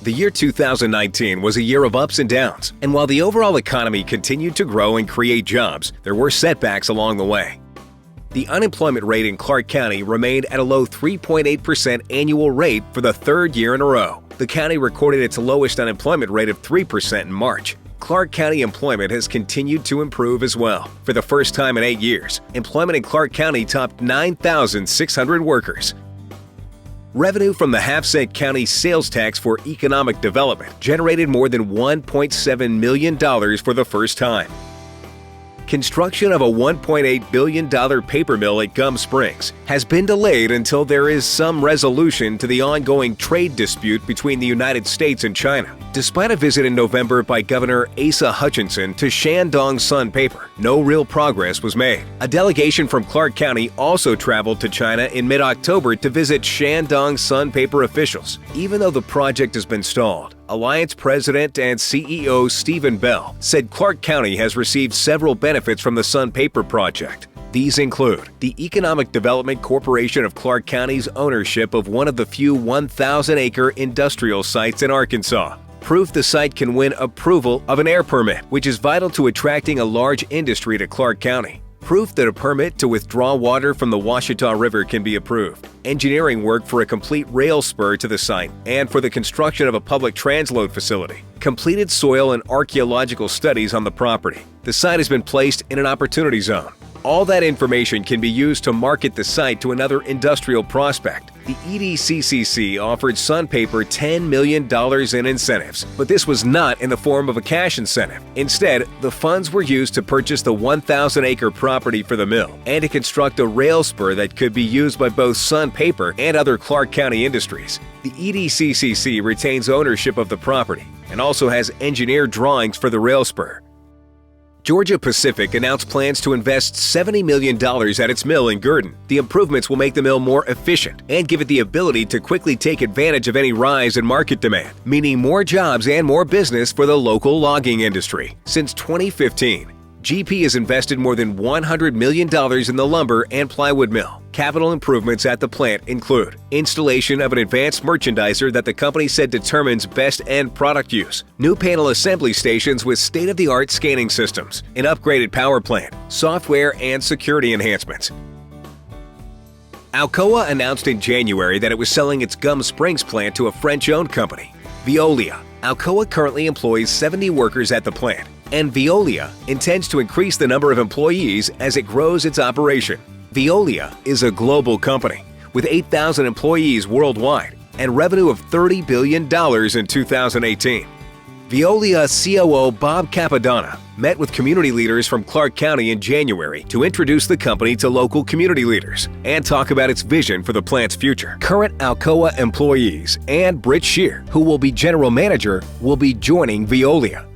The year 2019 was a year of ups and downs, and while the overall economy continued to grow and create jobs, there were setbacks along the way. The unemployment rate in Clark County remained at a low 3.8% annual rate for the third year in a row. The county recorded its lowest unemployment rate of 3% in March. Clark County employment has continued to improve as well. For the first time in 8 years, employment in Clark County topped 9,600 workers. Revenue from the half-cent county sales tax for economic development generated more than $1.7 million for the first time. Construction of a $1.8 billion paper mill at Gum Springs has been delayed until there is some resolution to the ongoing trade dispute between the United States and China. Despite a visit in November by Governor Asa Hutchinson to Shandong Sun Paper, no real progress was made. A delegation from Clark County also traveled to China in mid-October to visit Shandong Sun Paper officials. Even though the project has been stalled, Alliance President and CEO Stephen Bell said Clark County has received several benefits from the Sun Paper project. These include the Economic Development Corporation of Clark County's ownership of one of the few 1,000-acre industrial sites in Arkansas, proof the site can win approval of an air permit, which is vital to attracting a large industry to Clark County, proof that a permit to withdraw water from the Washita River can be approved, engineering work for a complete rail spur to the site and for the construction of a public transload facility, completed soil and archaeological studies on the property. The site has been placed in an opportunity zone. All that information can be used to market the site to another industrial prospect. The EDCCC offered Sun Paper $10 million in incentives, but this was not in the form of a cash incentive. Instead, the funds were used to purchase the 1,000-acre property for the mill and to construct a rail spur that could be used by both Sun Paper and other Clark County industries. The EDCCC retains ownership of the property and also has engineered drawings for the rail spur. Georgia Pacific announced plans to invest $70 million at its mill in GURDON. The improvements will make the mill more efficient and give it the ability to quickly take advantage of any rise in market demand, meaning more jobs and more business for the local logging industry. Since 2015, GP has invested more than $100 million in the lumber and plywood mill. Capital improvements at the plant include installation of an advanced merchandiser that the company said determines best end product use, new panel assembly stations with state-of-the-art scanning systems, an upgraded power plant, software and security enhancements. Alcoa announced in January that it was selling its Gum Springs plant to a French-owned company, Veolia. Alcoa currently employs 70 workers at the plant, and Veolia intends to increase the number of employees as it grows its operation. Veolia is a global company with 8,000 employees worldwide and revenue of $30 billion in 2018. Veolia COO Bob Capadonna met with community leaders from Clark County in January to introduce the company to local community leaders and talk about its vision for the plant's future. Current Alcoa employees and Britt Shear, who will be general manager, will be joining Veolia.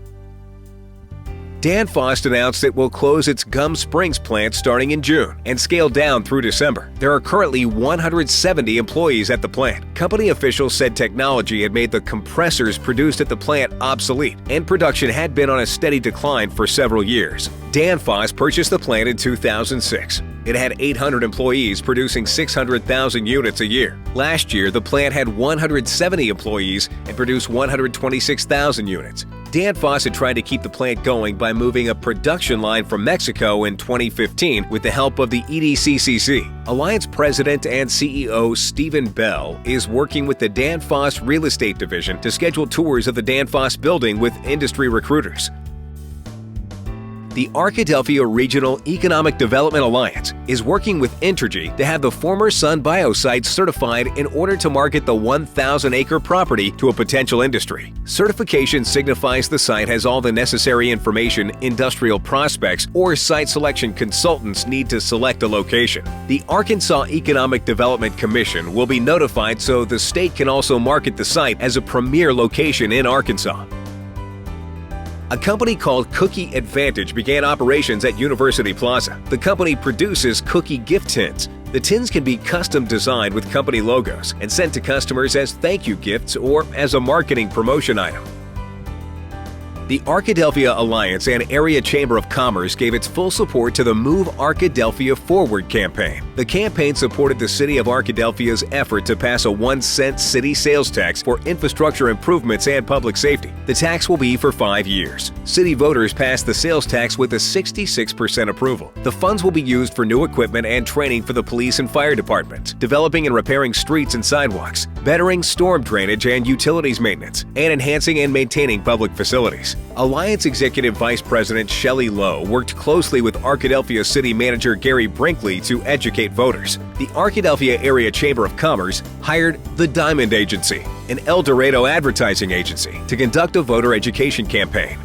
Danfoss announced it will close its Gum Springs plant starting in June and scale down through December. There are currently 170 employees at the plant. Company officials said technology had made the compressors produced at the plant obsolete, and production had been on a steady decline for several years. Danfoss purchased the plant in 2006. It had 800 employees producing 600,000 units a year. Last year, the plant had 170 employees and produced 126,000 units. Danfoss had tried to keep the plant going by moving a production line from Mexico in 2015 with the help of the EDCCC. Alliance President and CEO Stephen Bell is working with the Danfoss Real Estate Division to schedule tours of the Danfoss building with industry recruiters. The Arkadelphia Regional Economic Development Alliance is working with Entergy to have the former Sun Bio site certified in order to market the 1,000-acre property to a potential industry. Certification signifies the site has all the necessary information industrial prospects or site selection consultants need to select a location. The Arkansas Economic Development Commission will be notified so the state can also market the site as a premier location in Arkansas. A company called Cookie Advantage began operations at University Plaza. The company produces cookie gift tins. The tins can be custom designed with company logos and sent to customers as thank you gifts or as a marketing promotion item. The Arkadelphia Alliance and Area Chamber of Commerce gave its full support to the Move Arkadelphia Forward campaign. The campaign supported the City of Arkadelphia's effort to pass a 1-cent city sales tax for infrastructure improvements and public safety. The tax will be for 5 years. City voters passed the sales tax with a 66% approval. The funds will be used for new equipment and training for the police and fire departments, developing and repairing streets and sidewalks, bettering storm drainage and utilities maintenance, and enhancing and maintaining public facilities. Alliance Executive Vice President Shelley Lowe worked closely with Arkadelphia City Manager Gary Brinkley to educate voters. The Arkadelphia Area Chamber of Commerce hired the Diamond Agency, an El Dorado advertising agency, to conduct a voter education campaign.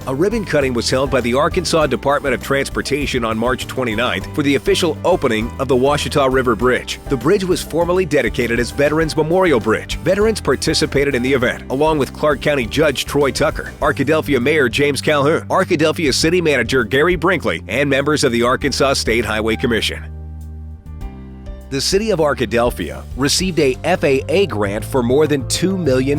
A ribbon cutting was held by the Arkansas Department of Transportation on March 29th for the official opening of the Washita River Bridge. The bridge was formally dedicated as Veterans Memorial Bridge. Veterans participated in the event, along with Clark County Judge Troy Tucker, Arkadelphia Mayor James Calhoun, Arkadelphia City Manager Gary Brinkley, and members of the Arkansas State Highway Commission. The City of Arkadelphia received a FAA grant for more than $2 million.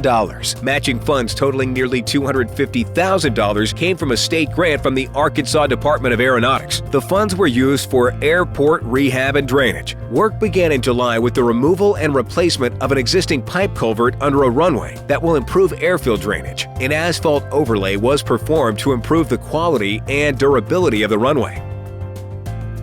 Matching funds totaling nearly $250,000 came from a state grant from the Arkansas Department of Aeronautics. The funds were used for airport rehab and drainage. Work began in July with the removal and replacement of an existing pipe culvert under a runway that will improve airfield drainage. An asphalt overlay was performed to improve the quality and durability of the runway.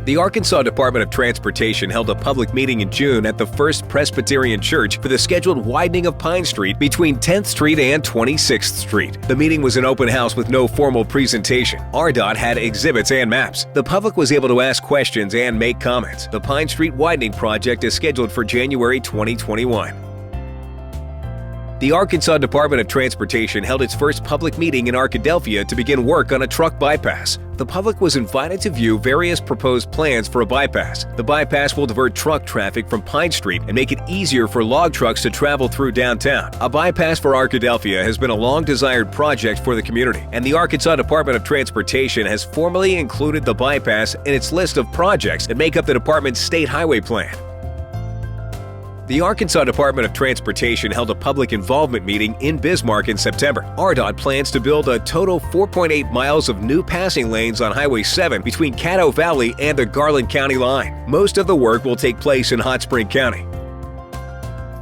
The Arkansas Department of Transportation held a public meeting in June at the First Presbyterian Church for the scheduled widening of Pine Street between 10th Street and 26th Street. The meeting was an open house with no formal presentation. ARDOT had exhibits and maps. The public was able to ask questions and make comments. The Pine Street widening project is scheduled for January 2021. The Arkansas Department of Transportation held its first public meeting in Arkadelphia to begin work on a truck bypass. The public was invited to view various proposed plans for a bypass. The bypass will divert truck traffic from Pine Street and make it easier for log trucks to travel through downtown. A bypass for Arkadelphia has been a long-desired project for the community, and the Arkansas Department of Transportation has formally included the bypass in its list of projects that make up the department's state highway plan. The Arkansas Department of Transportation held a public involvement meeting in Bismarck in September. ARDOT plans to build a total 4.8 miles of new passing lanes on Highway 7 between Caddo Valley and the Garland County line. Most of the work will take place in Hot Spring County.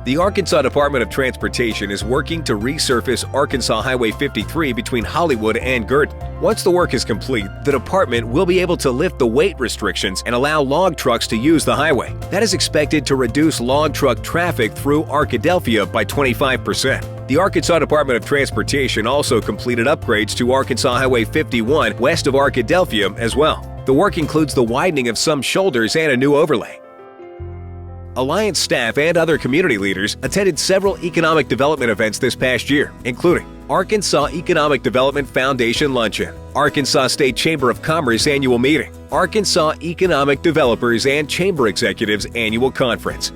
The Arkansas Department of Transportation is working to resurface Arkansas Highway 53 between Hollywood and GURDON. Once the work is complete, the department will be able to lift the weight restrictions and allow log trucks to use the highway. That is expected to reduce log truck traffic through Arkadelphia by 25%. The Arkansas Department of Transportation also completed upgrades to Arkansas Highway 51 west of Arkadelphia as well. The work includes the widening of some shoulders and a new overlay. Alliance staff and other community leaders attended several economic development events this past year, including Arkansas Economic Development Foundation Luncheon, Arkansas State Chamber of Commerce Annual Meeting, Arkansas Economic Developers and Chamber Executives Annual Conference.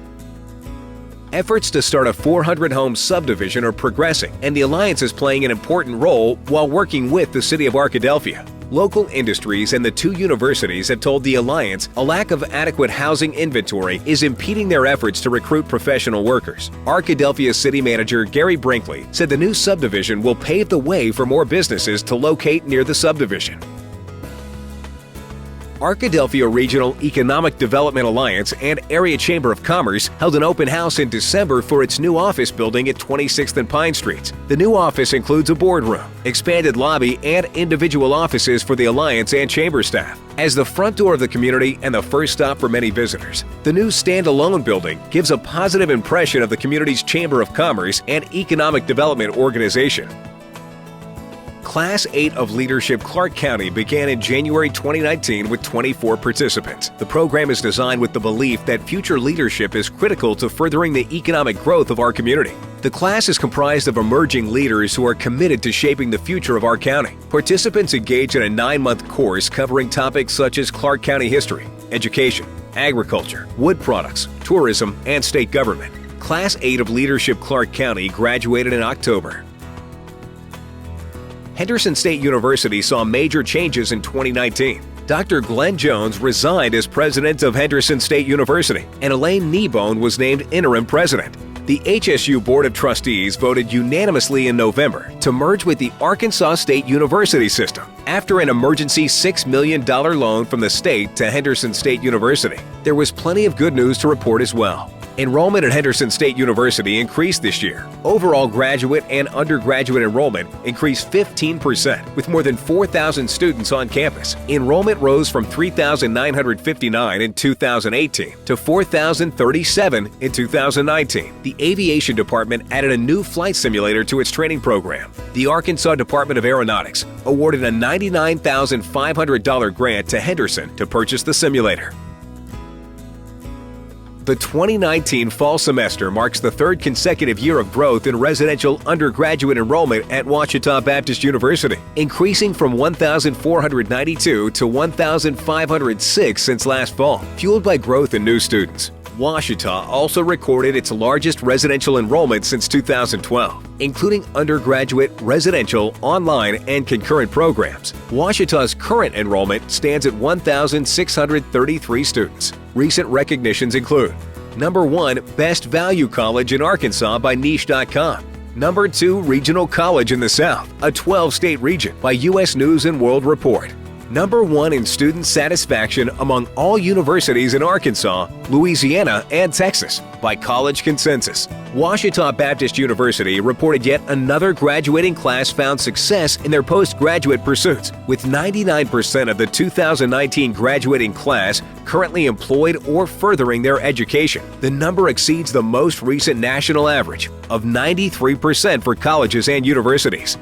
Efforts to start a 400-home subdivision are progressing, and the Alliance is playing an important role while working with the City of Arkadelphia. Local industries and the two universities have told the Alliance a lack of adequate housing inventory is impeding their efforts to recruit professional workers. Arkadelphia City Manager Gary Brinkley said the new subdivision will pave the way for more businesses to locate near the subdivision. Arkadelphia Regional Economic Development Alliance and Area Chamber of Commerce held an open house in December for its new office building at 26th and Pine Streets. The new office includes a boardroom, expanded lobby, and individual offices for the Alliance and Chamber staff. As the front door of the community and the first stop for many visitors, the new standalone building gives a positive impression of the community's Chamber of Commerce and Economic Development organization. Class 8 of Leadership Clark County began in January 2019 with 24 participants. The program is designed with the belief that future leadership is critical to furthering the economic growth of our community. The class is comprised of emerging leaders who are committed to shaping the future of our county. Participants engage in a 9-month course covering topics such as Clark County history, education, agriculture, wood products, tourism, and state government. Class 8 of Leadership Clark County graduated in October. Henderson State University saw major changes in 2019. Dr. Glenn Jones resigned as president of Henderson State University, and Elaine Kneebone was named interim president. The HSU Board of Trustees voted unanimously in November to merge with the Arkansas State University system after an emergency $6 million loan from the state to Henderson State University. There was plenty of good news to report as well. Enrollment at Henderson State University increased this year. Overall graduate and undergraduate enrollment increased 15%, with more than 4,000 students on campus. Enrollment rose from 3,959 in 2018 to 4,037 in 2019. The Aviation Department added a new flight simulator to its training program. The Arkansas Department of Aeronautics awarded a $99,500 grant to Henderson to purchase the simulator. The 2019 fall semester marks the third consecutive year of growth in residential undergraduate enrollment at Ouachita Baptist University, increasing from 1,492 to 1,506 since last fall, fueled by growth in new students. Ouachita also recorded its largest residential enrollment since 2012, including undergraduate, residential, online, and concurrent programs. Ouachita's current enrollment stands at 1,633 students. Recent recognitions include Number 1, Best Value College in Arkansas by Niche.com. Number 2, Regional College in the South, a 12-state region by U.S. News & World Report. Number 1 in student satisfaction among all universities in Arkansas, Louisiana, and Texas by College Consensus. Ouachita Baptist University reported yet another graduating class found success in their postgraduate pursuits, with 99% of the 2019 graduating class currently employed or furthering their education. The number exceeds the most recent national average of 93% for colleges and universities.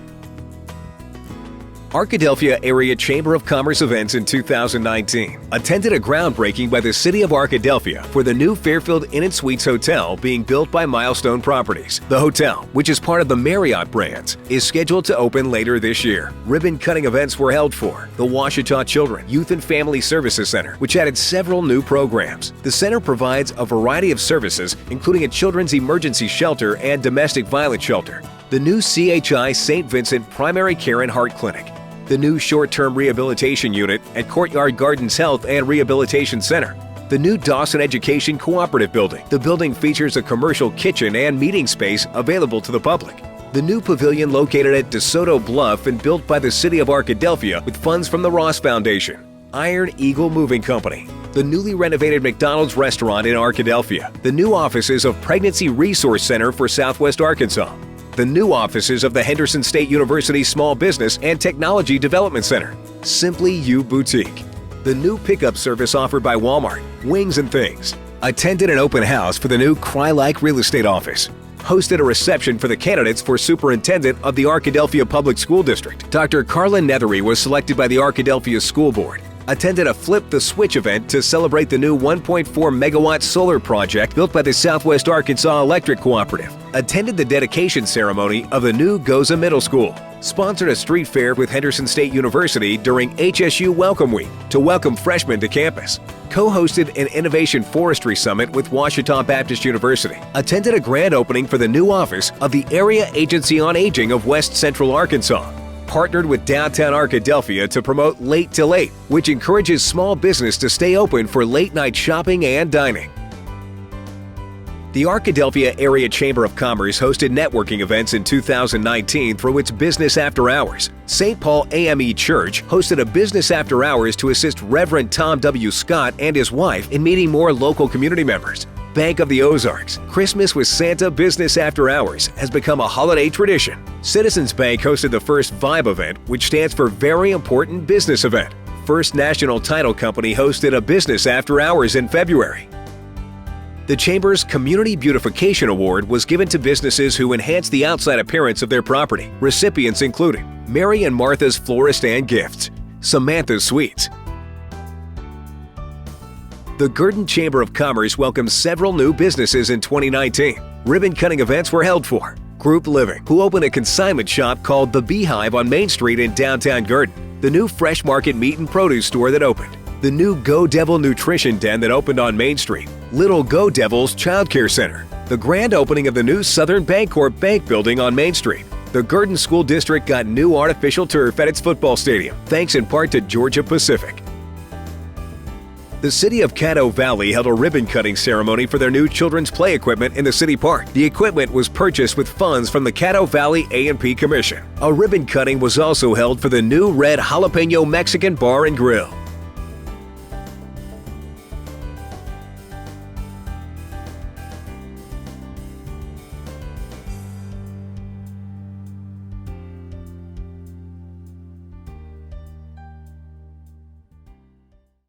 Arkadelphia Area Chamber of Commerce events in 2019 attended a groundbreaking by the City of Arkadelphia for the new Fairfield Inn & Suites Hotel being built by Milestone Properties. The hotel, which is part of the Marriott brands, is scheduled to open later this year. Ribbon-cutting events were held for the Ouachita Children, Youth and Family Services Center, which added several new programs. The center provides a variety of services, including a children's emergency shelter and domestic violence shelter, the new CHI St. Vincent Primary Care and Heart Clinic, the new short-term rehabilitation unit at Courtyard Gardens Health and Rehabilitation Center, the new Dawson Education Cooperative Building. The building features a commercial kitchen and meeting space available to the public. The new pavilion located at DeSoto Bluff and built by the City of Arkadelphia with funds from the Ross Foundation. Iron Eagle Moving Company, the newly renovated McDonald's restaurant in Arkadelphia, the new offices of Pregnancy Resource Center for Southwest Arkansas, the new offices of the Henderson State University Small Business and Technology Development Center, Simply You Boutique, the new pickup service offered by Walmart, Wings and Things, attended an open house for the new Cry-Like Real Estate Office, hosted a reception for the candidates for Superintendent of the Arkadelphia Public School District. Dr. Carlin Nethery was selected by the Arkadelphia School Board, attended a Flip the Switch event to celebrate the new 1.4 megawatt solar project built by the Southwest Arkansas Electric Cooperative, attended the dedication ceremony of the new Goza Middle School, sponsored a street fair with Henderson State University during HSU Welcome Week to welcome freshmen to campus, co-hosted an Innovation Forestry Summit with Ouachita Baptist University, attended a grand opening for the new office of the Area Agency on Aging of West Central Arkansas, partnered with Downtown Arkadelphia to promote Late Till 8, which encourages small business to stay open for late-night shopping and dining. The Arkadelphia Area Chamber of Commerce hosted networking events in 2019 through its Business After Hours. St. Paul AME Church hosted a Business After Hours to assist Reverend Tom W. Scott and his wife in meeting more local community members. Bank of the Ozarks, Christmas with Santa Business After Hours has become a holiday tradition. Citizens Bank hosted the first VIBE event, which stands for Very Important Business Event. First National Title Company hosted a Business After Hours in February. The Chamber's Community Beautification Award was given to businesses who enhance the outside appearance of their property. Recipients included Mary and Martha's Florist and Gifts, Samantha's Sweets. The GURDON Chamber of Commerce welcomed several new businesses in 2019. Ribbon-cutting events were held for Group Living, who opened a consignment shop called The Beehive on Main Street in downtown GURDON, the new Fresh Market Meat and Produce store that opened, the new Go Devil Nutrition Den that opened on Main Street, Little Go Devils Child Care Center, the grand opening of the new Southern Bancorp Bank building on Main Street. The GURDON School District got new artificial turf at its football stadium, thanks in part to Georgia Pacific. The city of Caddo Valley held a ribbon-cutting ceremony for their new children's play equipment in the city park. The equipment was purchased with funds from the Caddo Valley A&P Commission. A ribbon cutting was also held for the new red jalapeno Mexican bar and grill.